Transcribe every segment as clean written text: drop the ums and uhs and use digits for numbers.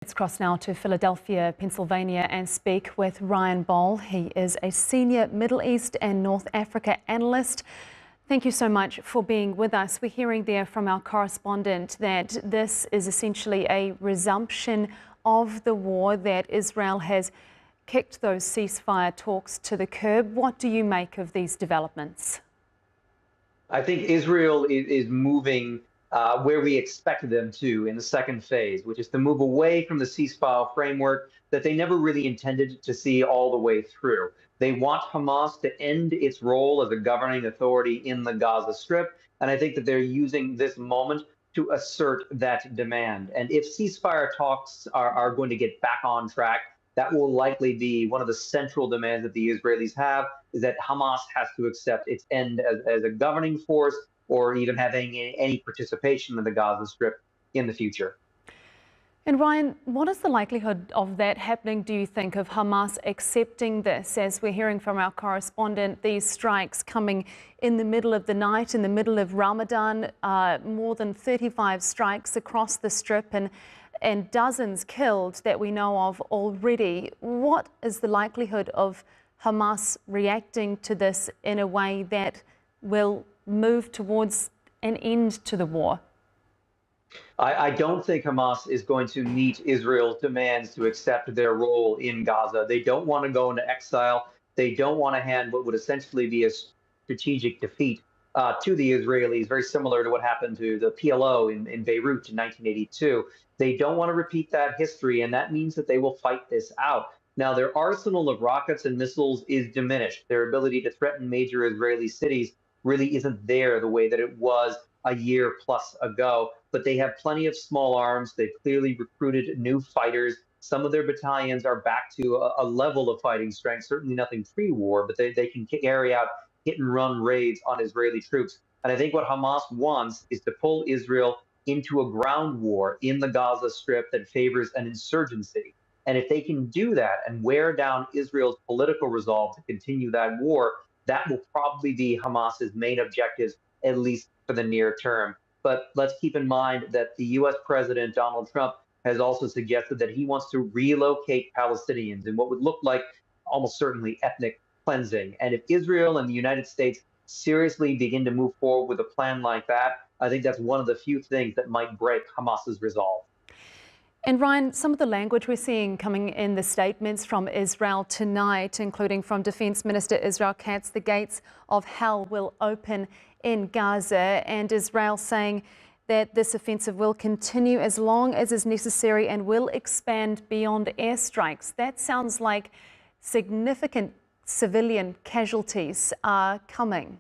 Let's cross now to Philadelphia, Pennsylvania and speak with Ryan Bohl. He is a senior Middle East and North Africa analyst. Thank you so much for being with us. We're hearing there from our correspondent that this is essentially a resumption of the war, that Israel has kicked those ceasefire talks to the curb. What do you make of these developments? I think Israel is moving where we expected them to in the second phase, which is to move away from the ceasefire framework that they never really intended to see all the way through. They want Hamas to end its role as a governing authority in the Gaza Strip, and I think that they're using this moment to assert that demand. And if ceasefire talks are going to get back on track, that will likely be one of the central demands that the Israelis have, is that Hamas has to accept its end as a governing force, or even having any participation in the Gaza Strip in the future. And Ryan, what is the likelihood of that happening, do you think, of Hamas accepting this? As we're hearing from our correspondent, these strikes coming in the middle of the night, in the middle of Ramadan, more than 35 strikes across the Strip and dozens killed that we know of already. What is the likelihood of Hamas reacting to this in a way that will move towards an end to the war? I don't think Hamas is going to meet Israel's demands to accept their role in Gaza. They don't want to go into exile. They don't want to hand what would essentially be a strategic defeat to the Israelis, very similar to what happened to the PLO in Beirut in 1982. They don't want to repeat that history, and that means that they will fight this out. Now, their arsenal of rockets and missiles is diminished. Their ability to threaten major Israeli cities really isn't there the way that it was a year plus ago, but they have plenty of small arms. They've clearly recruited new fighters. Some of their battalions are back to a level of fighting strength, certainly nothing pre-war, but they can carry out hit and run raids on Israeli troops. And I think what Hamas wants is to pull Israel into a ground war in the Gaza Strip that favors an insurgency. And if they can do that and wear down Israel's political resolve to continue that war, that will probably be Hamas's main objectives, at least for the near term. But let's keep in mind that the U.S. President Donald Trump has also suggested that he wants to relocate Palestinians in what would look like almost certainly ethnic cleansing. And if Israel and the United States seriously begin to move forward with a plan like that, I think that's one of the few things that might break Hamas's resolve. And Ryan, some of the language we're seeing coming in the statements from Israel tonight, including from Defense Minister Israel Katz, the gates of hell will open in Gaza, and Israel saying that this offensive will continue as long as is necessary and will expand beyond airstrikes. That sounds like significant civilian casualties are coming.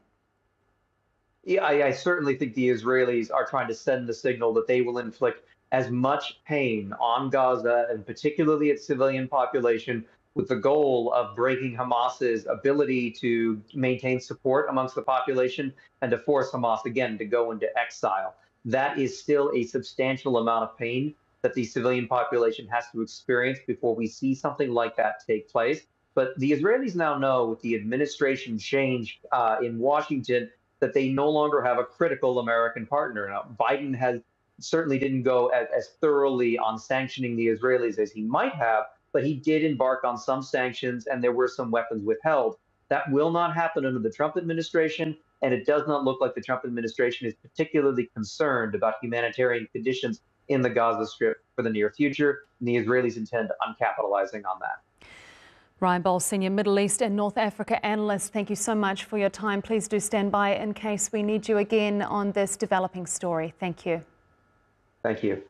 Yeah, I certainly think the Israelis are trying to send the signal that they will inflict as much pain on Gaza, and particularly its civilian population, with the goal of breaking Hamas's ability to maintain support amongst the population and to force Hamas again to go into exile. That is still a substantial amount of pain that the civilian population has to experience before we see something like that take place. But the Israelis now know, with the administration change in Washington, that they no longer have a critical American partner. Now, Biden certainly didn't go as thoroughly on sanctioning the Israelis as he might have, but he did embark on some sanctions, and there were some weapons withheld. That will not happen under the Trump administration, and it does not look like the Trump administration is particularly concerned about humanitarian conditions in the Gaza Strip for the near future, and the Israelis intend on capitalizing on that. Ryan Bohl, Senior Middle East and North Africa Analyst, thank you so much for your time. Please do stand by in case we need you again on this developing story. Thank you. Thank you.